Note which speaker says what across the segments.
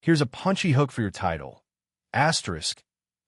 Speaker 1: Here's a punchy hook for your title. Asterisk.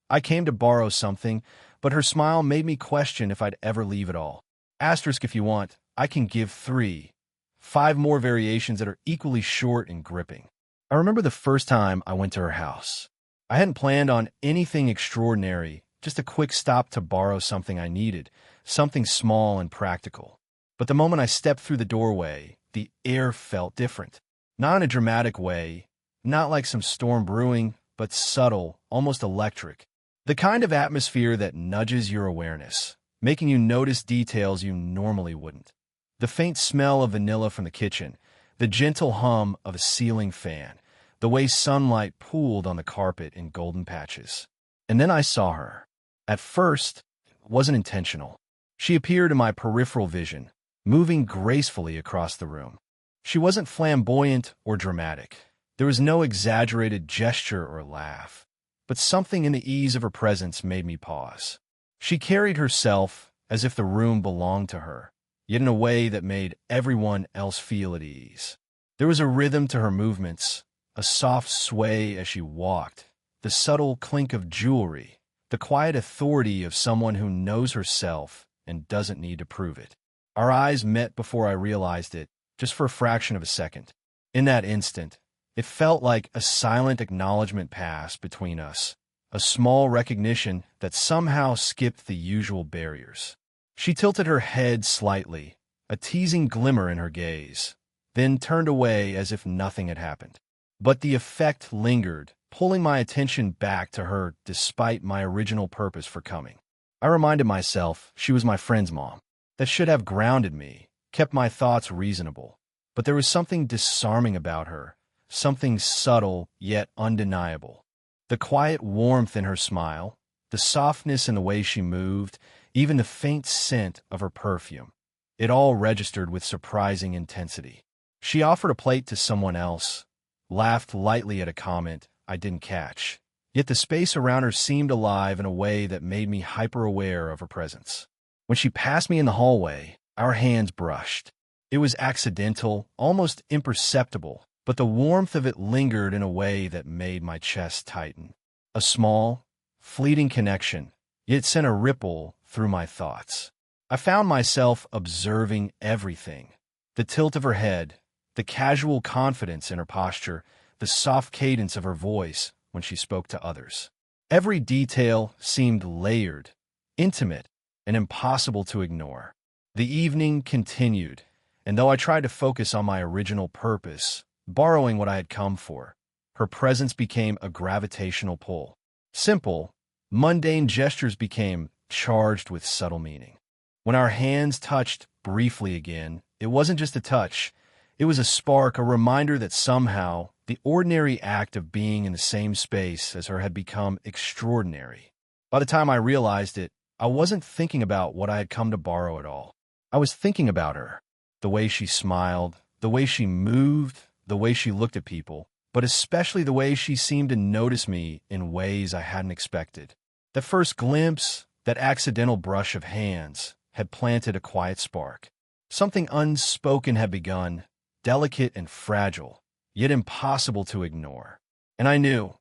Speaker 1: I came to borrow something, but her smile made me question if I'd ever leave at all. Asterisk if you want, I can give 5 more variations that are equally short and gripping. I remember the first time I went to her house. I hadn't planned on anything extraordinary, just a quick stop to borrow something I needed, something small and practical. But the moment I stepped through the doorway, the air felt different. Not in a dramatic way, not like some storm brewing, but subtle, almost electric. The kind of atmosphere that nudges your awareness, making you notice details you normally wouldn't. The faint smell of vanilla from the kitchen, the gentle hum of a ceiling fan, the way sunlight pooled on the carpet in golden patches. And then I saw her. At first, it wasn't intentional. She appeared in my peripheral vision, moving gracefully across the room. She wasn't flamboyant or dramatic. There was no exaggerated gesture or laugh, but something in the ease of her presence made me pause. She carried herself as if the room belonged to her, yet in a way that made everyone else feel at ease. There was a rhythm to her movements, a soft sway as she walked, the subtle clink of jewelry, the quiet authority of someone who knows herself and doesn't need to prove it. Our eyes met before I realized it, just for a fraction of a second. In that instant, it felt like a silent acknowledgement passed between us, a small recognition that somehow skipped the usual barriers. She tilted her head slightly, a teasing glimmer in her gaze, then turned away as if nothing had happened. But the effect lingered, pulling my attention back to her despite my original purpose for coming. I reminded myself she was my friend's mom. That should have grounded me, kept my thoughts reasonable. But there was something disarming about her, something subtle yet undeniable. The quiet warmth in her smile, the softness in the way she moved, even the faint scent of her perfume. It all registered with surprising intensity. She offered a plate to someone else, laughed lightly at a comment I didn't catch. Yet the space around her seemed alive in a way that made me hyper-aware of her presence. When she passed me in the hallway, our hands brushed. It was accidental, almost imperceptible, but the warmth of it lingered in a way that made my chest tighten. A small, fleeting connection, yet sent a ripple through my thoughts. I found myself observing everything. The tilt of her head, the casual confidence in her posture, the soft cadence of her voice when she spoke to others. Every detail seemed layered, intimate, and impossible to ignore. The evening continued, and though I tried to focus on my original purpose, borrowing what I had come for, her presence became a gravitational pull. Simple, mundane gestures became charged with subtle meaning. When our hands touched briefly again, it wasn't just a touch. It was a spark, a reminder that somehow the ordinary act of being in the same space as her had become extraordinary. By the time I realized it, I wasn't thinking about what I had come to borrow at all. I was thinking about her, the way she smiled, the way she moved, the way she looked at people, but especially the way she seemed to notice me in ways I hadn't expected. The first glimpse, that accidental brush of hands, had planted a quiet spark. Something unspoken had begun, delicate and fragile, yet impossible to ignore. And I knew,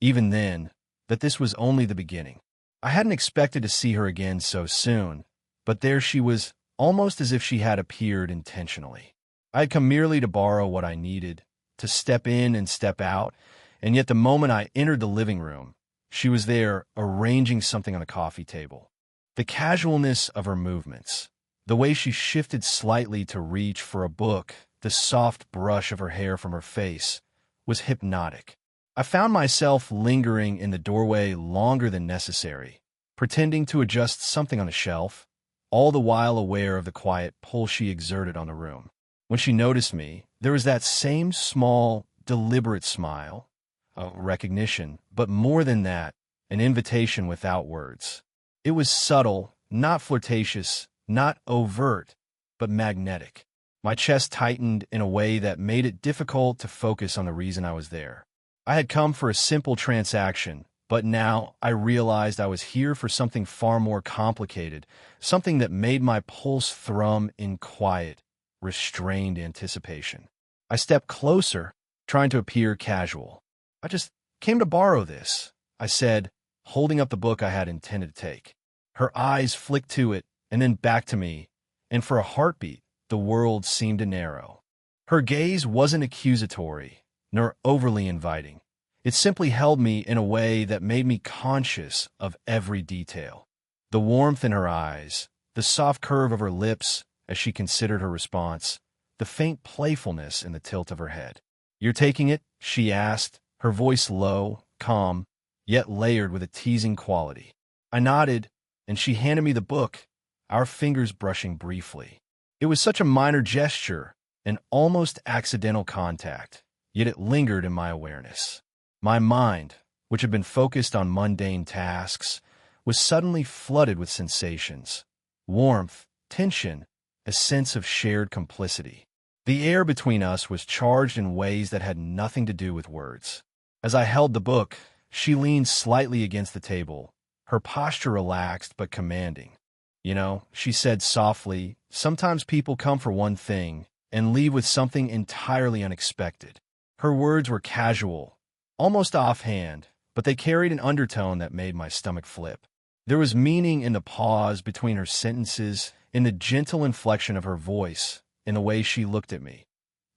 Speaker 1: even then, that this was only the beginning. I hadn't expected to see her again so soon, but there she was, almost as if she had appeared intentionally. I had come merely to borrow what I needed, to step in and step out, and yet the moment I entered the living room, she was there arranging something on the coffee table. The casualness of her movements, the way she shifted slightly to reach for a book, the soft brush of her hair from her face, was hypnotic. I found myself lingering in the doorway longer than necessary, pretending to adjust something on the shelf, all the while aware of the quiet pull she exerted on the room. When she noticed me, there was that same small, deliberate smile, a recognition, but more than that, an invitation without words. It was subtle, not flirtatious, not overt, but magnetic. My chest tightened in a way that made it difficult to focus on the reason I was there. I had come for a simple transaction, but now I realized I was here for something far more complicated, something that made my pulse thrum in quiet, restrained anticipation. I stepped closer, trying to appear casual. I just came to borrow this, I said, holding up the book I had intended to take. Her eyes flicked to it and then back to me, and for a heartbeat, the world seemed to narrow. Her gaze wasn't accusatory, nor overly inviting. It simply held me in a way that made me conscious of every detail. The warmth in her eyes, the soft curve of her lips as she considered her response, the faint playfulness in the tilt of her head. "You're taking it?" she asked, her voice low, calm, yet layered with a teasing quality. I nodded, and she handed me the book, our fingers brushing briefly. It was such a minor gesture, an almost accidental contact, yet it lingered in my awareness. My mind, which had been focused on mundane tasks, was suddenly flooded with sensations: warmth, tension, a sense of shared complicity. The air between us was charged in ways that had nothing to do with words. As I held the book, she leaned slightly against the table, her posture relaxed but commanding. "You know," she said softly, "sometimes people come for one thing and leave with something entirely unexpected." Her words were casual, almost offhand, but they carried an undertone that made my stomach flip. There was meaning in the pause between her sentences, in the gentle inflection of her voice, in the way she looked at me.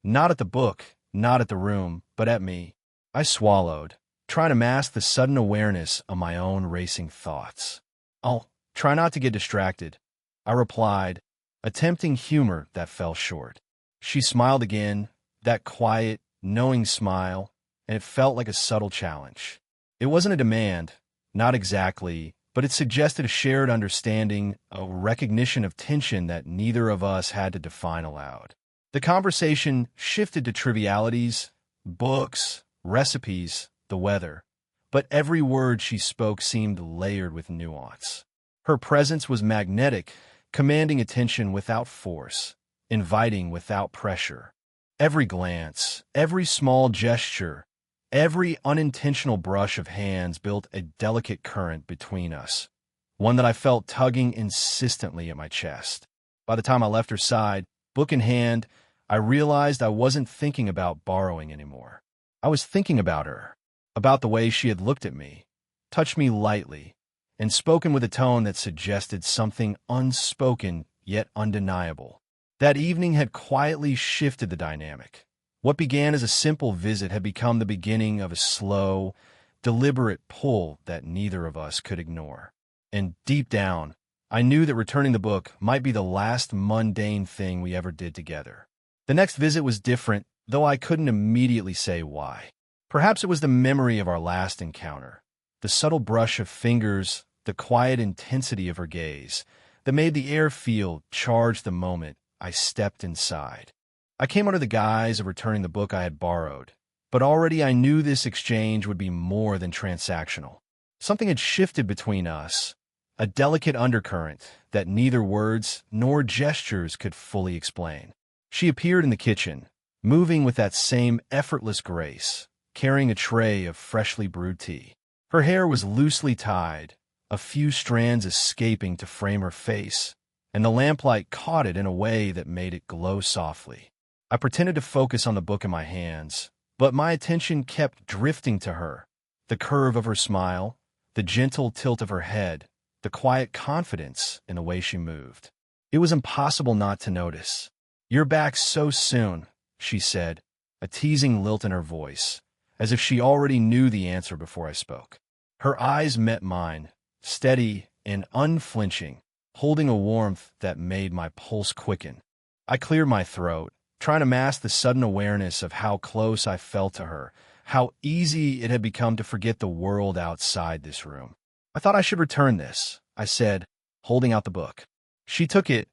Speaker 1: Not at the book, not at the room, but at me. I swallowed, trying to mask the sudden awareness of my own racing thoughts. "I'll try not to get distracted," I replied, attempting humor that fell short. She smiled again, that quiet, knowing smile, and it felt like a subtle challenge. It wasn't a demand, not exactly, but it suggested a shared understanding, a recognition of tension that neither of us had to define aloud. The conversation shifted to trivialities, books, recipes, the weather, but every word she spoke seemed layered with nuance. Her presence was magnetic, commanding attention without force, inviting without pressure. Every glance, every small gesture, every unintentional brush of hands built a delicate current between us, one that I felt tugging insistently at my chest. By the time I left her side, book in hand, I realized I wasn't thinking about borrowing anymore. I was thinking about her, about the way she had looked at me, touched me lightly, and spoken with a tone that suggested something unspoken yet undeniable. That evening had quietly shifted the dynamic. What began as a simple visit had become the beginning of a slow, deliberate pull that neither of us could ignore. And deep down, I knew that returning the book might be the last mundane thing we ever did together. The next visit was different, though I couldn't immediately say why. Perhaps it was the memory of our last encounter, the subtle brush of fingers, the quiet intensity of her gaze, that made the air feel charged the moment I stepped inside. I came under the guise of returning the book I had borrowed, but already I knew this exchange would be more than transactional. Something had shifted between us, a delicate undercurrent that neither words nor gestures could fully explain. She appeared in the kitchen, moving with that same effortless grace, carrying a tray of freshly brewed tea. Her hair was loosely tied, a few strands escaping to frame her face, and the lamplight caught it in a way that made it glow softly. I pretended to focus on the book in my hands, but my attention kept drifting to her, the curve of her smile, the gentle tilt of her head, the quiet confidence in the way she moved. It was impossible not to notice. "You're back so soon," she said, a teasing lilt in her voice, as if she already knew the answer before I spoke. Her eyes met mine, steady and unflinching, holding a warmth that made my pulse quicken. I cleared my throat, trying to mask the sudden awareness of how close I felt to her, how easy it had become to forget the world outside this room. "I thought I should return this," I said, holding out the book. She took it,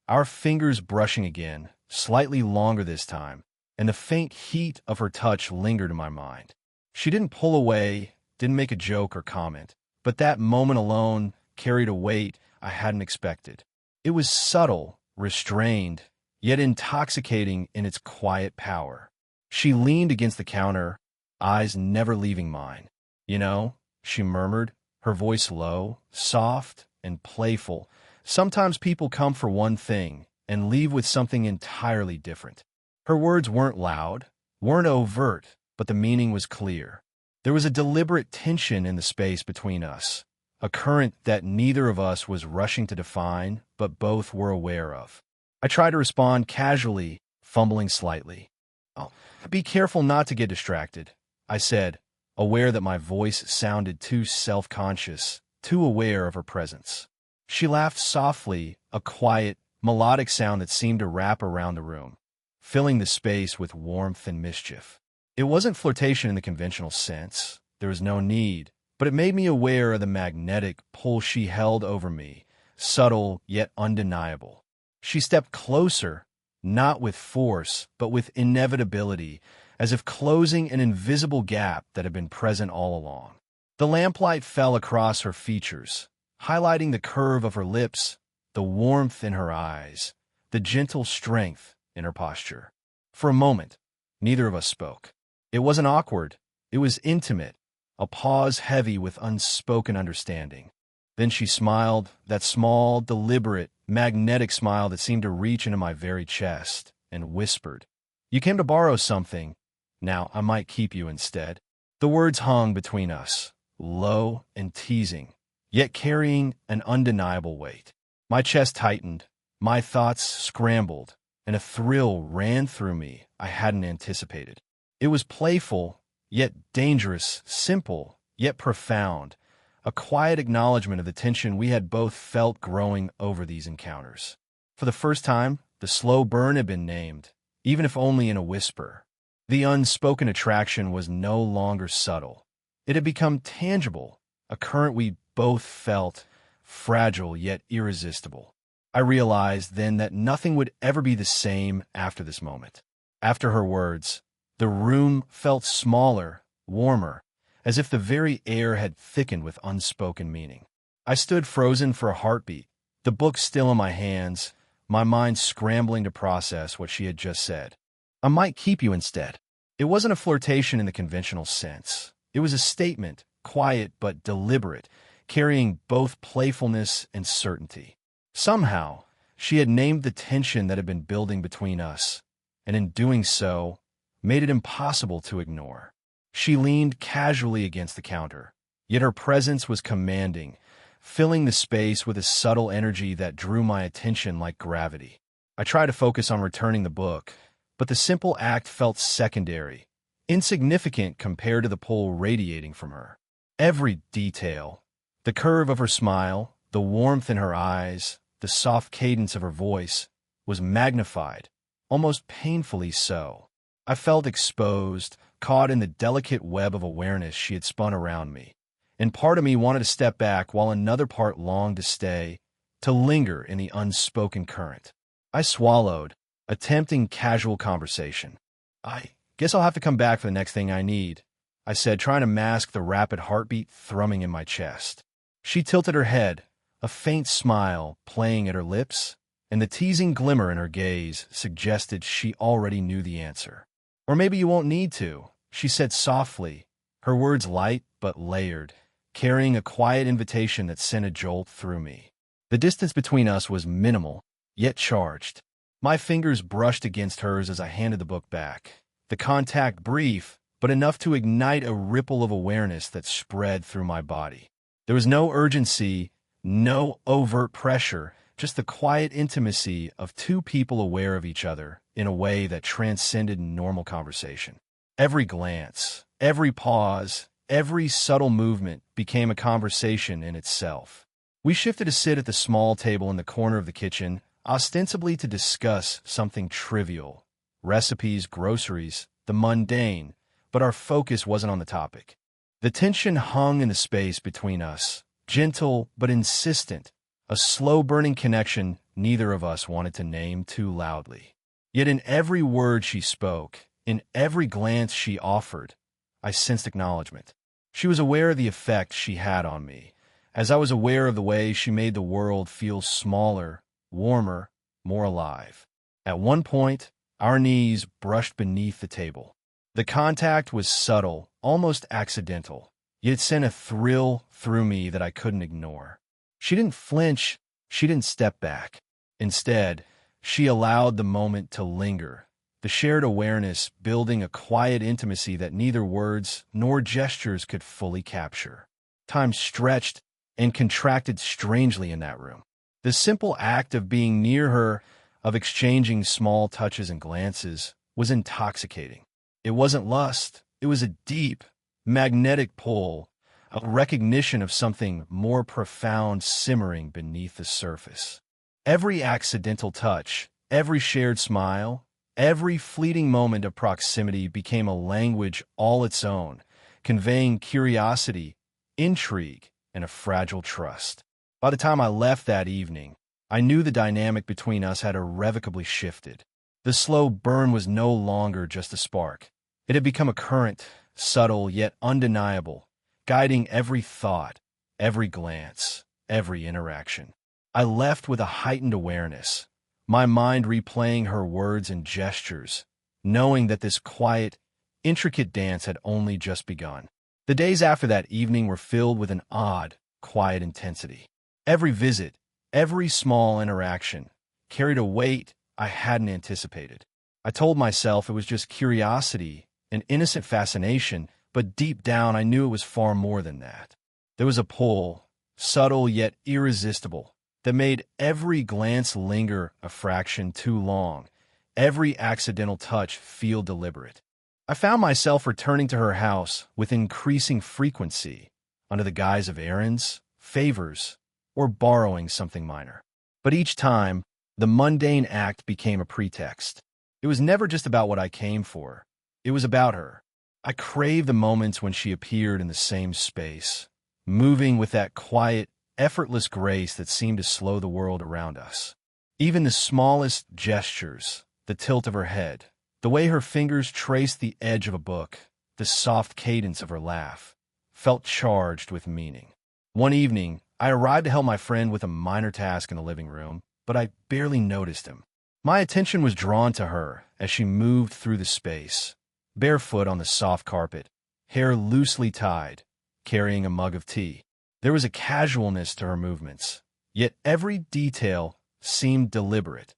Speaker 1: our fingers brushing again, slightly longer this time, and the faint heat of her touch lingered in my mind. She didn't pull away, didn't make a joke or comment, but that moment alone carried a weight I hadn't expected. It was subtle, restrained, yet intoxicating in its quiet power. She leaned against the counter, eyes never leaving mine. "You know," she murmured, her voice low, soft, and playful, "sometimes people come for one thing and leave with something entirely different." Her words weren't loud, weren't overt, but the meaning was clear. There was a deliberate tension in the space between us, a current that neither of us was rushing to define, but both were aware of. I tried to respond casually, fumbling slightly. "Oh, be careful not to get distracted," I said, aware that my voice sounded too self-conscious, too aware of her presence. She laughed softly, a quiet, melodic sound that seemed to wrap around the room, filling the space with warmth and mischief. It wasn't flirtation in the conventional sense. There was no need, but it made me aware of the magnetic pull she held over me, subtle yet undeniable. She stepped closer, not with force, but with inevitability, as if closing an invisible gap that had been present all along. The lamplight fell across her features, highlighting the curve of her lips, the warmth in her eyes, the gentle strength in her posture. For a moment, neither of us spoke. It wasn't awkward. It was intimate, a pause heavy with unspoken understanding. Then she smiled, that small, deliberate, magnetic smile that seemed to reach into my very chest, and whispered, "You came to borrow something. Now I might keep you instead." The words hung between us, low and teasing, yet carrying an undeniable weight. My chest tightened, my thoughts scrambled, and a thrill ran through me I hadn't anticipated. It was playful, yet dangerous, simple, yet profound, a quiet acknowledgement of the tension we had both felt growing over these encounters. For the first time, the slow burn had been named, even if only in a whisper. The unspoken attraction was no longer subtle. It had become tangible, a current we both felt, fragile yet irresistible. I realized then that nothing would ever be the same after this moment. After her words, the room felt smaller, warmer, as if the very air had thickened with unspoken meaning. I stood frozen for a heartbeat, the book still in my hands, my mind scrambling to process what she had just said. "I might keep you instead." It wasn't a flirtation in the conventional sense. It was a statement, quiet but deliberate, carrying both playfulness and certainty. Somehow, she had named the tension that had been building between us, and in doing so, made it impossible to ignore. She leaned casually against the counter, yet her presence was commanding, filling the space with a subtle energy that drew my attention like gravity. I tried to focus on returning the book, but the simple act felt secondary, insignificant compared to the pull radiating from her. Every detail, the curve of her smile, the warmth in her eyes, the soft cadence of her voice, was magnified, almost painfully so. I felt exposed, caught in the delicate web of awareness she had spun around me, and part of me wanted to step back while another part longed to stay, to linger in the unspoken current. I swallowed, attempting casual conversation. "I guess I'll have to come back for the next thing I need," I said, trying to mask the rapid heartbeat thrumming in my chest. She tilted her head, a faint smile playing at her lips, and the teasing glimmer in her gaze suggested she already knew the answer. "Or maybe you won't need to," she said softly, her words light but layered, carrying a quiet invitation that sent a jolt through me. The distance between us was minimal, yet charged. My fingers brushed against hers as I handed the book back. The contact brief, but enough to ignite a ripple of awareness that spread through my body. There was no urgency, no overt pressure, just the quiet intimacy of two people aware of each other in a way that transcended normal conversation. Every glance, every pause, every subtle movement became a conversation in itself. We shifted to sit at the small table in the corner of the kitchen, ostensibly to discuss something trivial, recipes, groceries, the mundane, but our focus wasn't on the topic. The tension hung in the space between us, gentle but insistent, a slow-burning connection neither of us wanted to name too loudly. Yet in every word she spoke, in every glance she offered, I sensed acknowledgement. She was aware of the effect she had on me, as I was aware of the way she made the world feel smaller, warmer, more alive. At one point, our knees brushed beneath the table. The contact was subtle, almost accidental, yet it sent a thrill through me that I couldn't ignore. She didn't flinch, she didn't step back. Instead, she allowed the moment to linger, the shared awareness building a quiet intimacy that neither words nor gestures could fully capture. Time stretched and contracted strangely in that room. The simple act of being near her, of exchanging small touches and glances, was intoxicating. It wasn't lust, it was a deep, magnetic pull, a recognition of something more profound simmering beneath the surface. Every accidental touch, every shared smile, every fleeting moment of proximity became a language all its own, conveying curiosity, intrigue, and a fragile trust. By the time I left that evening, I knew the dynamic between us had irrevocably shifted. The slow burn was no longer just a spark. It had become a current, subtle yet undeniable, guiding every thought, every glance, every interaction. I left with a heightened awareness, my mind replaying her words and gestures, knowing that this quiet, intricate dance had only just begun. The days after that evening were filled with an odd, quiet intensity. Every visit, every small interaction, carried a weight I hadn't anticipated. I told myself it was just curiosity, an innocent fascination, but deep down I knew it was far more than that. There was a pull, subtle yet irresistible, that made every glance linger a fraction too long, every accidental touch feel deliberate. I found myself returning to her house with increasing frequency, under the guise of errands, favors, or borrowing something minor. But each time, the mundane act became a pretext. It was never just about what I came for. It was about her. I craved the moments when she appeared in the same space, moving with that quiet, effortless grace that seemed to slow the world around us. Even the smallest gestures, the tilt of her head, the way her fingers traced the edge of a book, the soft cadence of her laugh, felt charged with meaning. One evening, I arrived to help my friend with a minor task in the living room, but I barely noticed him. My attention was drawn to her as she moved through the space, barefoot on the soft carpet, hair loosely tied, carrying a mug of tea. There was a casualness to her movements, yet every detail seemed deliberate.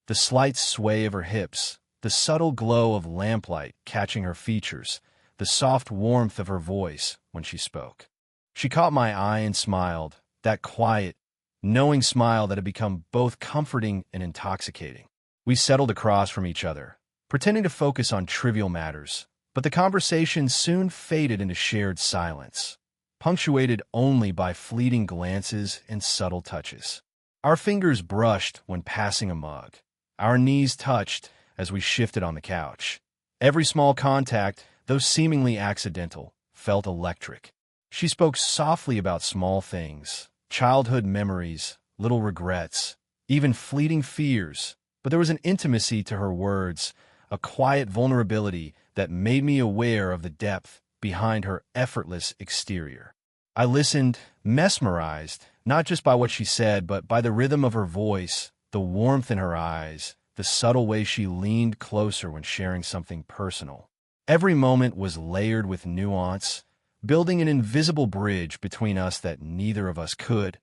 Speaker 1: The slight sway of her hips, the subtle glow of lamplight catching her features, the soft warmth of her voice when she spoke. She caught my eye and smiled, that quiet, knowing smile that had become both comforting and intoxicating. We settled across from each other, pretending to focus on trivial matters, but the conversation soon faded into shared silence, punctuated only by fleeting glances and subtle touches. Our fingers brushed when passing a mug. Our knees touched as we shifted on the couch. Every small contact, though seemingly accidental, felt electric. She spoke softly about small things, childhood memories, little regrets, even fleeting fears, but there was an intimacy to her words, a quiet vulnerability that made me aware of the depth behind her effortless exterior. I listened, mesmerized, not just by what she said, but by the rhythm of her voice, the warmth in her eyes, the subtle way she leaned closer when sharing something personal. Every moment was layered with nuance, building an invisible bridge between us that neither of us could,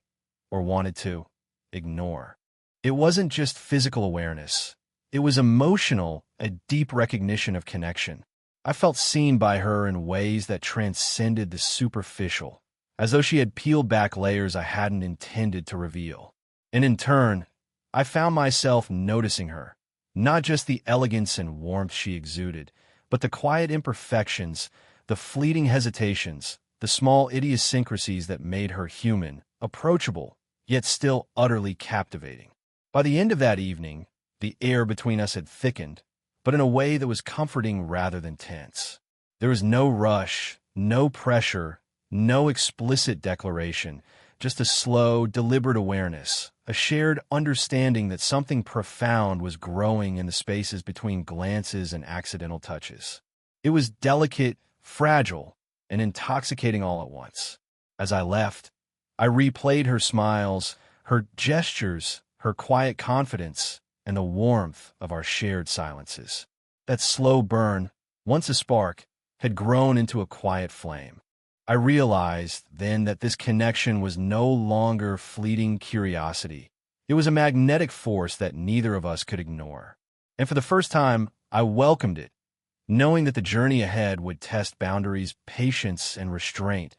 Speaker 1: or wanted to, ignore. It wasn't just physical awareness. It was emotional, a deep recognition of connection. I felt seen by her in ways that transcended the superficial, as though she had peeled back layers I hadn't intended to reveal. And in turn, I found myself noticing her, not just the elegance and warmth she exuded, but the quiet imperfections, the fleeting hesitations, the small idiosyncrasies that made her human, approachable, yet still utterly captivating. By the end of that evening, the air between us had thickened, but in a way that was comforting rather than tense. There was no rush, no pressure, no explicit declaration, just a slow, deliberate awareness, a shared understanding that something profound was growing in the spaces between glances and accidental touches. It was delicate, fragile, and intoxicating all at once. As I left, I replayed her smiles, her gestures, her quiet confidence, and the warmth of our shared silences. That slow burn, once a spark, had grown into a quiet flame. I realized then that this connection was no longer fleeting curiosity. It was a magnetic force that neither of us could ignore. And for the first time, I welcomed it, knowing that the journey ahead would test boundaries, patience, and restraint,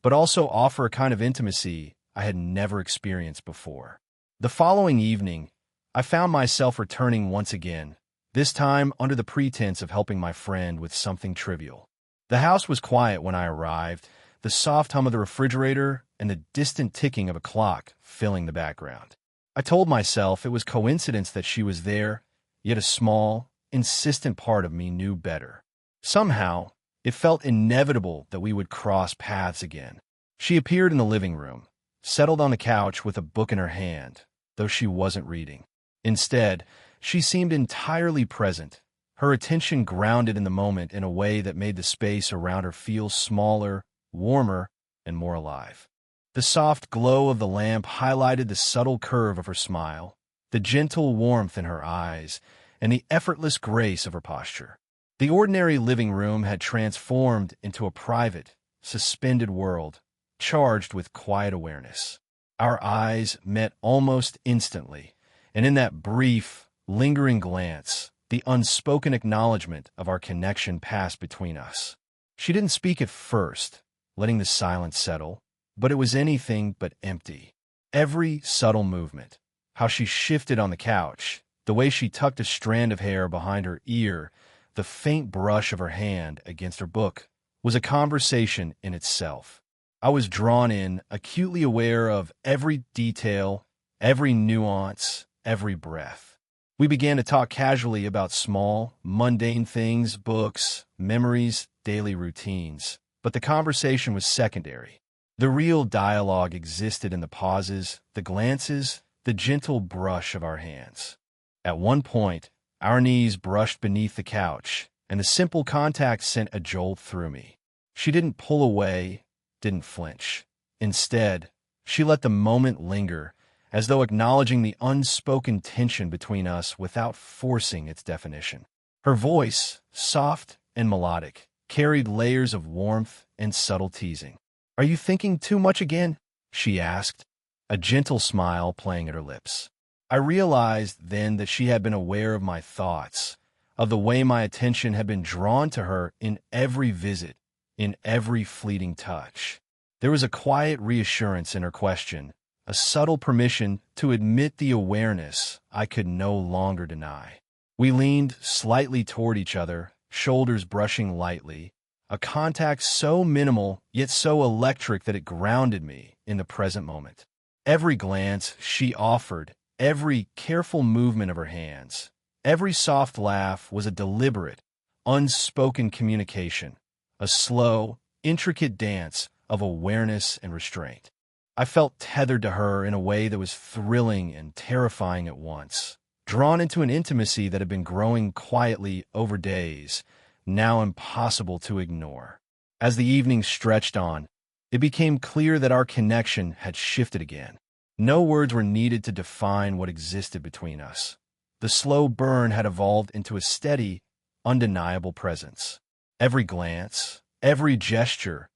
Speaker 1: but also offer a kind of intimacy I had never experienced before. The following evening, I found myself returning once again, this time under the pretense of helping my friend with something trivial. The house was quiet when I arrived, the soft hum of the refrigerator and the distant ticking of a clock filling the background. I told myself it was coincidence that she was there, yet a small, insistent part of me knew better. Somehow, it felt inevitable that we would cross paths again. She appeared in the living room, settled on the couch with a book in her hand, though she wasn't reading. Instead, she seemed entirely present, her attention grounded in the moment in a way that made the space around her feel smaller, warmer, and more alive. The soft glow of the lamp highlighted the subtle curve of her smile, the gentle warmth in her eyes, and the effortless grace of her posture. The ordinary living room had transformed into a private, suspended world, charged with quiet awareness. Our eyes met almost instantly, and in that brief, lingering glance, the unspoken acknowledgement of our connection passed between us. She didn't speak at first, letting the silence settle, but it was anything but empty. Every subtle movement, how she shifted on the couch, the way she tucked a strand of hair behind her ear, the faint brush of her hand against her book, was a conversation in itself. I was drawn in, acutely aware of every detail, every nuance, every breath. We began to talk casually about small, mundane things, books, memories, daily routines. But the conversation was secondary. The real dialogue existed in the pauses, the glances, the gentle brush of our hands. At one point, our knees brushed beneath the couch, and the simple contact sent a jolt through me. She didn't pull away, didn't flinch. Instead, she let the moment linger, as though acknowledging the unspoken tension between us without forcing its definition. Her voice, soft and melodic, carried layers of warmth and subtle teasing. "Are you thinking too much again?" she asked, a gentle smile playing at her lips. I realized then that she had been aware of my thoughts, of the way my attention had been drawn to her in every visit, in every fleeting touch. There was a quiet reassurance in her question, a subtle permission to admit the awareness I could no longer deny. We leaned slightly toward each other, shoulders brushing lightly, a contact so minimal yet so electric that it grounded me in the present moment. Every glance she offered, every careful movement of her hands, every soft laugh was a deliberate, unspoken communication, a slow, intricate dance of awareness and restraint. I felt tethered to her in a way that was thrilling and terrifying at once, drawn into an intimacy that had been growing quietly over days, now impossible to ignore. As the evening stretched on, it became clear that our connection had shifted again. No words were needed to define what existed between us. The slow burn had evolved into a steady, undeniable presence. Every glance, every gesture,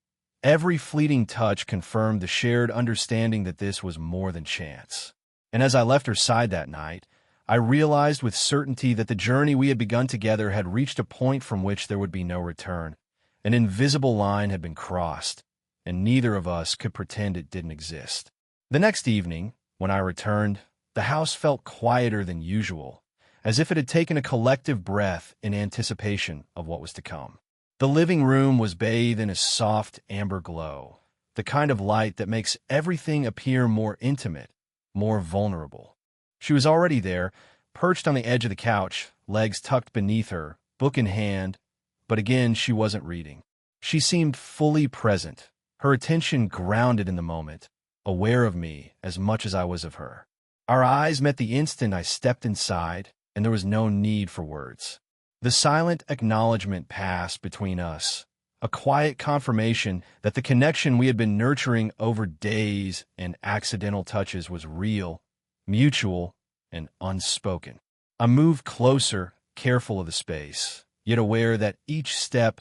Speaker 1: every fleeting touch confirmed the shared understanding that this was more than chance. And as I left her side that night, I realized with certainty that the journey we had begun together had reached a point from which there would be no return. An invisible line had been crossed, and neither of us could pretend it didn't exist. The next evening, when I returned, the house felt quieter than usual, as if it had taken a collective breath in anticipation of what was to come. The living room was bathed in a soft amber glow, the kind of light that makes everything appear more intimate, more vulnerable. She was already there, perched on the edge of the couch, legs tucked beneath her, book in hand, but again she wasn't reading. She seemed fully present, her attention grounded in the moment, aware of me as much as I was of her. Our eyes met the instant I stepped inside, and there was no need for words. The silent acknowledgement passed between us, a quiet confirmation that the connection we had been nurturing over days and accidental touches was real, mutual, and unspoken. I moved closer, careful of the space, yet aware that each step,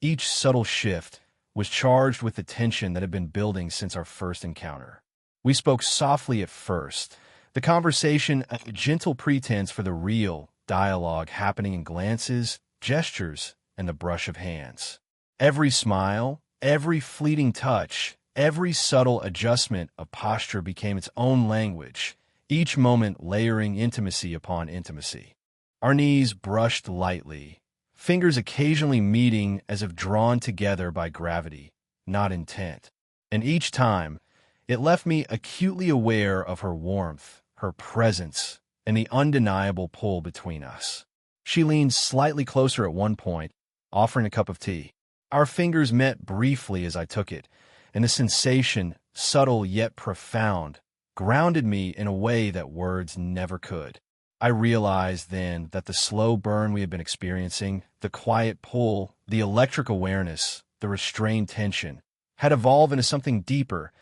Speaker 1: each subtle shift, was charged with the tension that had been building since our first encounter. We spoke softly at first, the conversation a gentle pretense for the real, dialogue happening in glances, gestures, and the brush of hands. Every smile, every fleeting touch, every subtle adjustment of posture became its own language, each moment layering intimacy upon intimacy. Our knees brushed lightly, fingers occasionally meeting as if drawn together by gravity, not intent. And each time, it left me acutely aware of her warmth, her presence, and the undeniable pull between us. She leaned slightly closer at one point, offering a cup of tea. Our fingers met briefly as I took it, and the sensation, subtle yet profound, grounded me in a way that words never could. I realized then that the slow burn we had been experiencing, the quiet pull, the electric awareness, the restrained tension, had evolved into something deeper,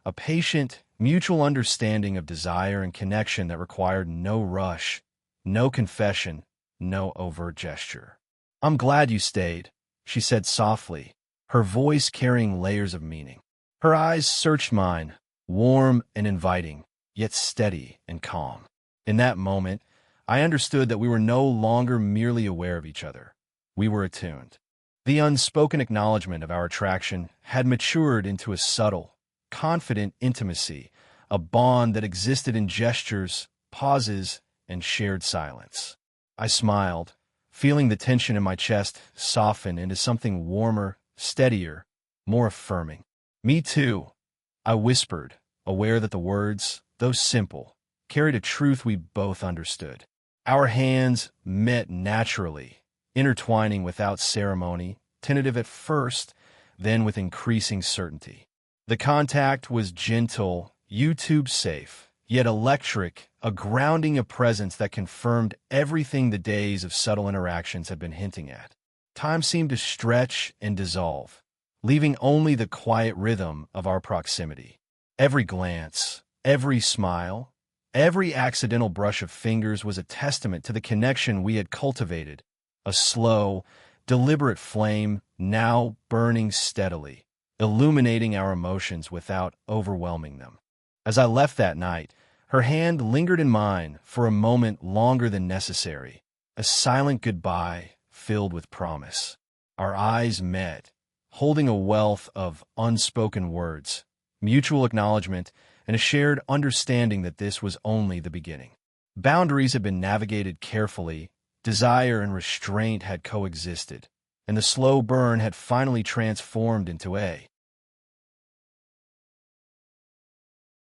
Speaker 1: a patient, mutual understanding of desire and connection that required no rush, no confession, no overt gesture. "I'm glad you stayed," she said softly, her voice carrying layers of meaning. Her eyes searched mine, warm and inviting, yet steady and calm. In that moment, I understood that we were no longer merely aware of each other. We were attuned. The unspoken acknowledgement of our attraction had matured into a subtle, confident intimacy, a bond that existed in gestures, pauses, and shared silence. I smiled, feeling the tension in my chest soften into something warmer, steadier, more affirming. "Me too," I whispered, aware that the words, though simple, carried a truth we both understood. Our hands met naturally, intertwining without ceremony, tentative at first, then with increasing certainty. The contact was gentle, YouTube safe, yet electric, a grounding of presence that confirmed everything the days of subtle interactions had been hinting at. Time seemed to stretch and dissolve, leaving only the quiet rhythm of our proximity. Every glance, every smile, every accidental brush of fingers was a testament to the connection we had cultivated, a slow, deliberate flame now burning steadily, illuminating our emotions without overwhelming them. As I left that night, her hand lingered in mine for a moment longer than necessary, a silent goodbye filled with promise. Our eyes met, holding a wealth of unspoken words, mutual acknowledgement, and a shared understanding that this was only the beginning. Boundaries had been navigated carefully, desire and restraint had coexisted, and the slow burn had finally transformed into a